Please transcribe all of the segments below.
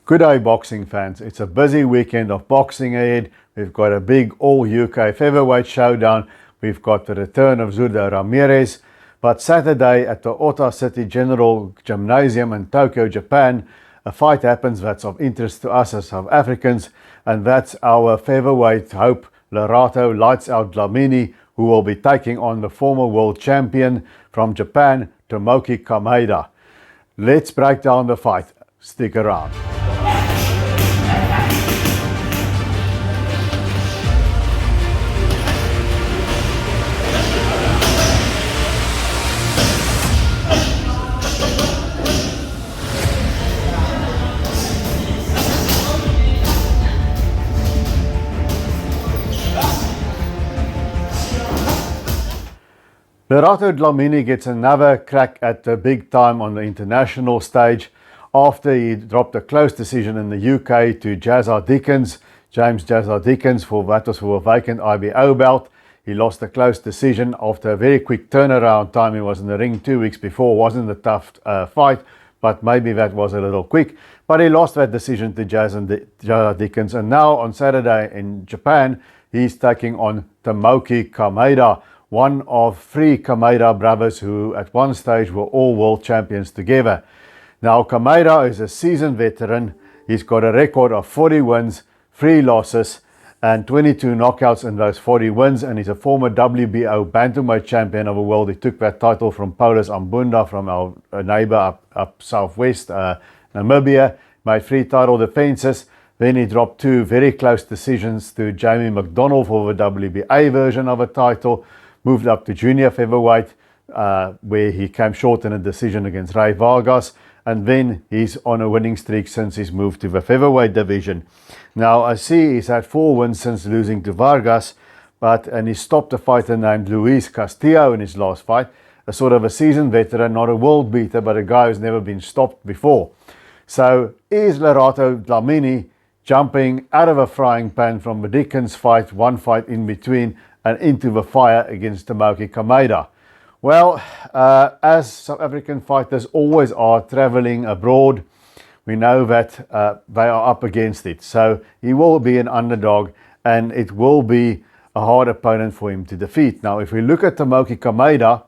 Good day, boxing fans. It's a busy weekend of boxing ahead. We've got a big all-UK featherweight showdown. We've got the return of Zurdo Ramirez. But Saturday at the Ota City General Gymnasium in Tokyo, Japan, a fight happens that's of interest to us as South Africans, and that's our featherweight hope, Lerato Lights Out Dlamini, who will be taking on the former world champion from Japan, Tomoki Kameda. Let's break down the fight. Stick around. Lerato Dlamini gets another crack at the big time on the international stage after he dropped a close decision in the UK to James Jazza Dickens, for a vacant IBO belt. He lost a close decision after a very quick turnaround time. He was in the ring 2 weeks before. Wasn't a tough fight, but maybe that was a little quick. But he lost that decision to Jazza Dickens, and now on Saturday in Japan, he's taking on Tomoki Kameda, one of 3 Kameda brothers who at one stage were all world champions together. Now Kameda is a seasoned veteran. He's got a record of 40 wins, 3 losses and 22 knockouts in those 40 wins, and he's a former WBO bantamweight champion of the world. He took that title from Paulus Ambunda, from our neighbor up southwest, Namibia. Made 3 title defenses. Then he dropped 2 very close decisions to Jamie McDonald for the WBA version of a title. Moved up to junior featherweight, where he came short in a decision against Ray Vargas, and then he's on a winning streak since he's moved to the featherweight division. Now I see he's had 4 wins since losing to Vargas, and he stopped a fighter named Luis Castillo in his last fight, a sort of a seasoned veteran, not a world beater, but a guy who's never been stopped before. So is Lerato Dlamini jumping out of a frying pan from the Dickens fight, one fight in between, and into the fire against Tomoki Kameda? Well, as South African fighters always are traveling abroad, we know that they are up against it. So he will be an underdog, and it will be a hard opponent for him to defeat. Now, if we look at Tomoki Kameda,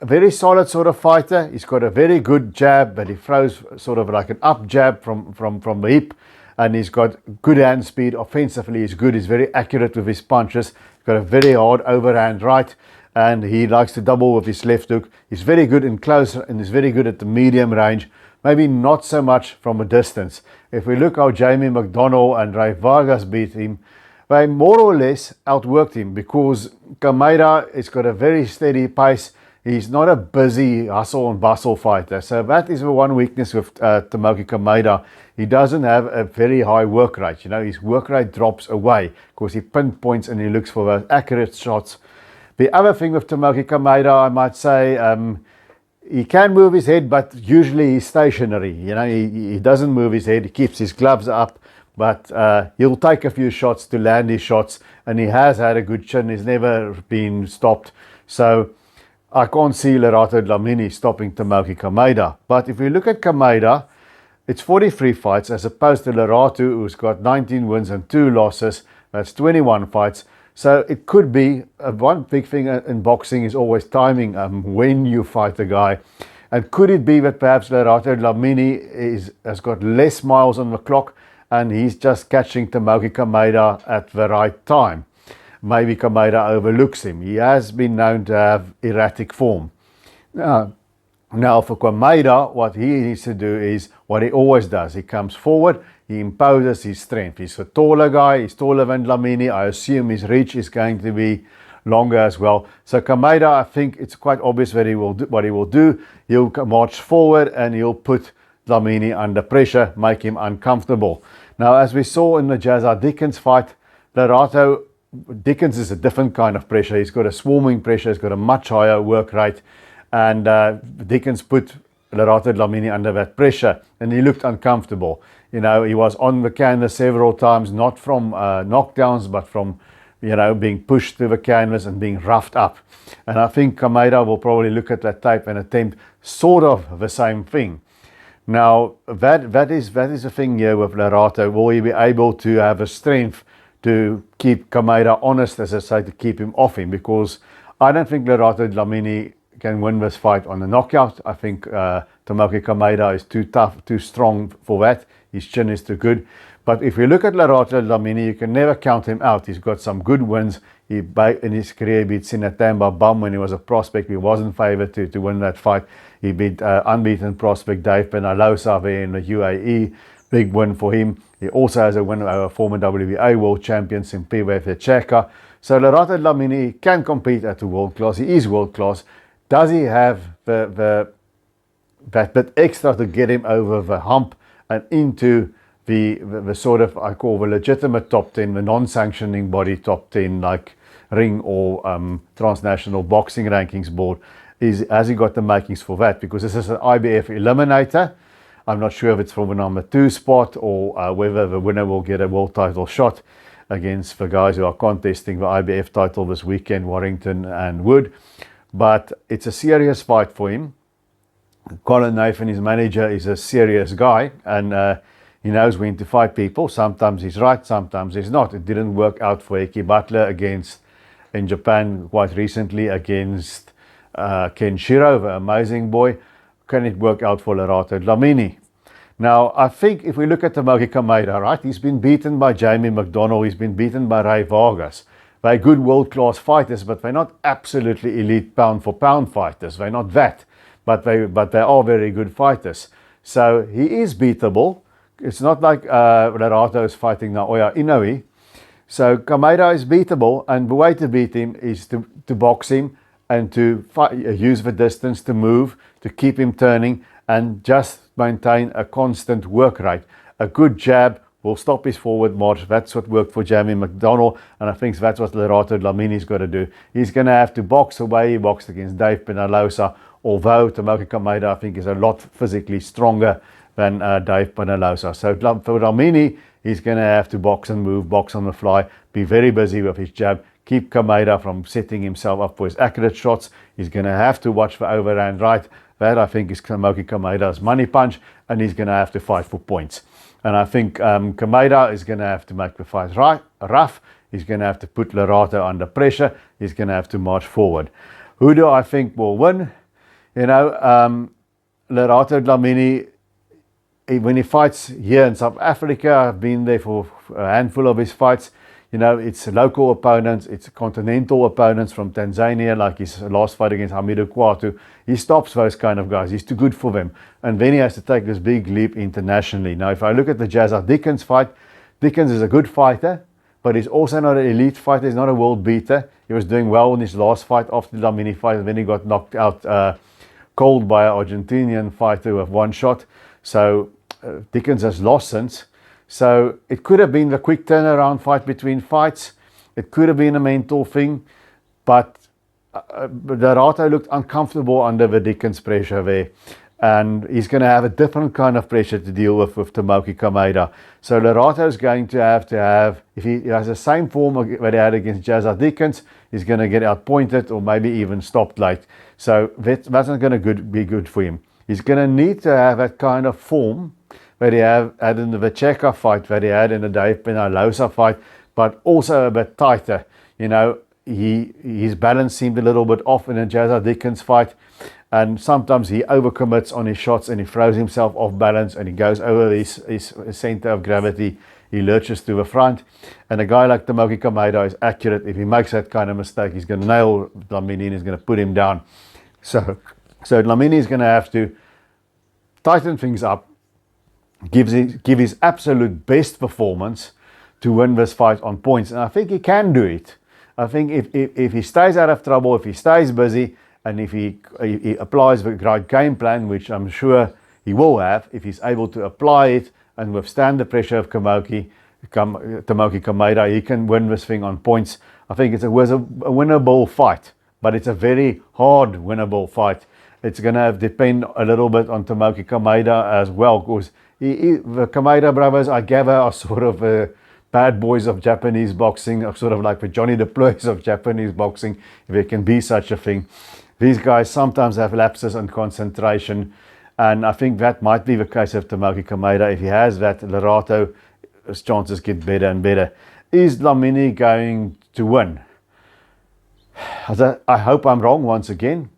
a very solid sort of fighter. He's got a very good jab, but he throws sort of like an up jab from the hip. And he's got good hand speed. Offensively, he's good. He's very accurate with his punches. He's got a very hard overhand right, and he likes to double with his left hook. He's very good in close, and he's very good at the medium range. Maybe not so much from a distance. If we look how Jamie McDonald and Ray Vargas beat him, they more or less outworked him, because Kameda has got a very steady pace. He's not a busy hustle and bustle fighter. So that is the one weakness with Tomoki Kameda. He doesn't have a very high work rate. You know, his work rate drops away because he pinpoints and he looks for those accurate shots. The other thing with Tomoki Kameda, I might say, he can move his head, but usually he's stationary. You know, he doesn't move his head. He keeps his gloves up, but he'll take a few shots to land his shots, and he has had a good chin. He's never been stopped. So I can't see Lerato Dlamini stopping Tomoki Kameda. But if we look at Kameda, it's 43 fights as opposed to Lerato, who's got 19 wins and 2 losses. That's 21 fights. So it could be, one big thing in boxing is always timing, when you fight a guy. And could it be that perhaps Lerato Dlamini has got less miles on the clock, and he's just catching Tomoki Kameda at the right time? Maybe Kameda overlooks him. He has been known to have erratic form. Now for Kameda, what he needs to do is what he always does. He comes forward, he imposes his strength. He's a taller guy, he's taller than Dlamini. I assume his reach is going to be longer as well. So Kameda, I think it's quite obvious what he will do. He'll march forward and he'll put Dlamini under pressure, make him uncomfortable. Now, as we saw in the Jazza Dickens fight, Lerato Dickens is a different kind of pressure. He's got a swarming pressure. He's got a much higher work rate. And Dickens put Lerato Dlamini under that pressure, and he looked uncomfortable. You know, he was on the canvas several times, not from knockdowns, but from, you know, being pushed to the canvas and being roughed up. And I think Kameda will probably look at that tape and attempt sort of the same thing. Now, that is the thing here with Lerato. Will he be able to have a strength to keep Kameda honest, as I say, to keep him off him? Because I don't think Lerato Dlamini can win this fight on a knockout. I think Tomoki Kameda is too tough, too strong for that. His chin is too good. But if you look at Lerato Dlamini, you can never count him out. He's got some good wins. In his career, he beat Sinatamba Bum when he was a prospect. He wasn't favoured to win that fight. He beat unbeaten prospect Dave Penalosa there in the UAE. Big win for him. He also has a win over former WBA world champion Simpiwe Fecheka. So Lerato Dlamini can compete at the world class. He is world class. Does he have that bit extra to get him over the hump and into the sort of, I call the legitimate top 10, the non-sanctioning body top 10, like Ring or Transnational Boxing Rankings Board? Has he got the makings for that? Because this is an IBF eliminator. I'm not sure if it's for the number 2 spot or whether the winner will get a world title shot against the guys who are contesting the IBF title this weekend, Warrington and Wood. But it's a serious fight for him. Colin Nathan, his manager, is a serious guy, and he knows when to fight people. Sometimes he's right, sometimes he's not. It didn't work out for Eki Butler in Japan quite recently against Ken Shiro, the amazing boy. Can it work out for Lerato Dlamini? Now, I think if we look at Tomoki Kameda, right, he's been beaten by Jamie McDonnell, he's been beaten by Ray Vargas. They're good world-class fighters, but they're not absolutely elite pound-for-pound fighters. They're not that, but they are very good fighters. So he is beatable. It's not like Lerato is fighting Naoya Inoue. So Kameda is beatable, and the way to beat him is to box him and to use the distance to move, to keep him turning, and just maintain a constant work rate. A good jab will stop his forward march. That's what worked for Jamie McDonnell, and I think that's what Lerato Dlamini's got to do. He's going to have to box the way he boxed against Dave Penalosa, although Tomoki Kameda, I think, is a lot physically stronger than Dave Penalosa. So for Dlamini, he's going to have to box and move, box on the fly, be very busy with his jab, keep Kameda from setting himself up for his accurate shots. He's going to have to watch for overhand right. That, I think, is Tomoki Kameda's money punch, and he's going to have to fight for points. And I think Kameda is going to have to make the fight rough. He's going to have to put Lerato under pressure. He's going to have to march forward. Who do I think will win? You know, Lerato Dlamini, when he fights here in South Africa, I've been there for a handful of his fights. You know, it's local opponents, it's continental opponents from Tanzania, like his last fight against Hamidu Kwatu. He stops those kind of guys. He's too good for them. And then he has to take this big leap internationally. Now, if I look at the Jazza Dickens fight, Dickens is a good fighter, but he's also not an elite fighter. He's not a world beater. He was doing well in his last fight after the Dlamini fight, and then he got knocked out cold by an Argentinian fighter with one shot. So Dickens has lost since. So it could have been the quick turnaround fight between fights. It could have been a mental thing, but Lerato looked uncomfortable under the Dickens pressure there. And he's going to have a different kind of pressure to deal with Tomoki Kameda. So Lerato is going to have, if he has the same form that he had against Jazza Dickens, he's going to get outpointed or maybe even stopped late. So that's not going to be good for him. He's going to need to have that kind of form that he had in the Vecheka fight, that he had in the Dave Penalosa fight, but also a bit tighter. You know, his balance seemed a little bit off in the Jazza Dickens fight, and sometimes he overcommits on his shots and he throws himself off balance and he goes over his center of gravity. He lurches to the front, and a guy like Tomoki Kameda is accurate. If he makes that kind of mistake, he's going to nail Dlamini and he's going to put him down. So Dlamini is going to have to tighten things up, give his absolute best performance to win this fight on points. And I think he can do it. I think if he stays out of trouble, if he stays busy, and if he applies the right game plan, which I'm sure he will have, if he's able to apply it and withstand the pressure of Tomoki Kameda, he can win this thing on points. I think it was a winnable fight, but it's a very hard winnable fight. It's going to depend a little bit on Tomoki Kameda as well, because the Kameda brothers, I gather, are sort of bad boys of Japanese boxing, are sort of like the Johnny Deploys of Japanese boxing, if there can be such a thing. These guys sometimes have lapses in concentration, And I think that might be the case of Tomoki Kameda. If he has that, Lerato, his chances get better and better. Is Dlamini going to win? I hope I'm wrong once again.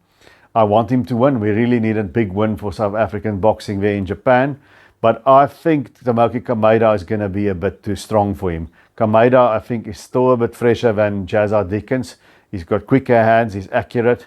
I want him to win. We really need a big win for South African boxing there in Japan. But I think Tomoki Kameda is going to be a bit too strong for him. Kameda, I think, is still a bit fresher than Jazza Dickens. He's got quicker hands. He's accurate.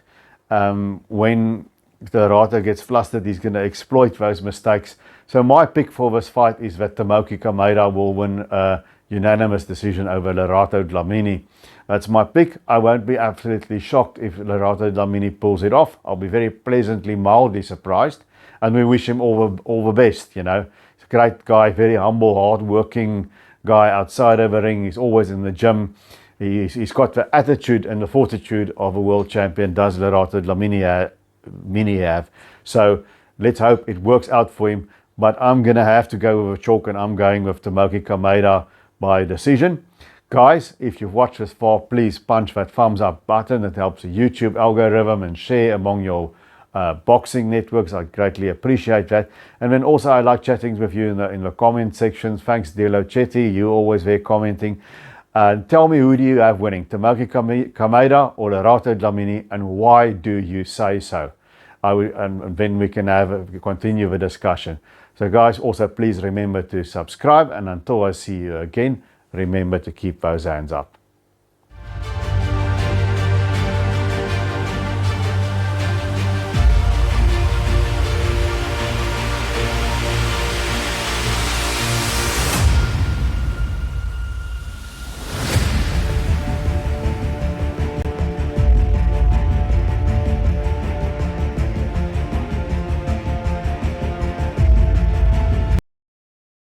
When Lerato gets flustered, he's going to exploit those mistakes. So my pick for this fight is that Tomoki Kameda will win a unanimous decision over Lerato Dlamini. That's my pick. I won't be absolutely shocked if Lerato Dlamini pulls it off. I'll be very pleasantly, mildly surprised. And we wish him all the best, you know. He's a great guy, very humble, hard-working guy outside of the ring. He's always in the gym. He's got the attitude and the fortitude of a world champion, does Lerato Dlamini have. So let's hope it works out for him. But I'm going to have to go with a chalk, and I'm going with Tomoki Kameda by decision. Guys, if you've watched this far, please punch that thumbs up button. It helps the YouTube algorithm, and share among your boxing networks. I greatly appreciate that. And then also I like chatting with you in the comment sections. Thanks, Dilo Chetty. You're always there commenting. Tell me, who do you have winning, Tomoki Kameda or Lerato Dlamini, and why do you say so? And then we can continue the discussion. So guys, also please remember to subscribe, and until I see you again, remember to keep those hands up.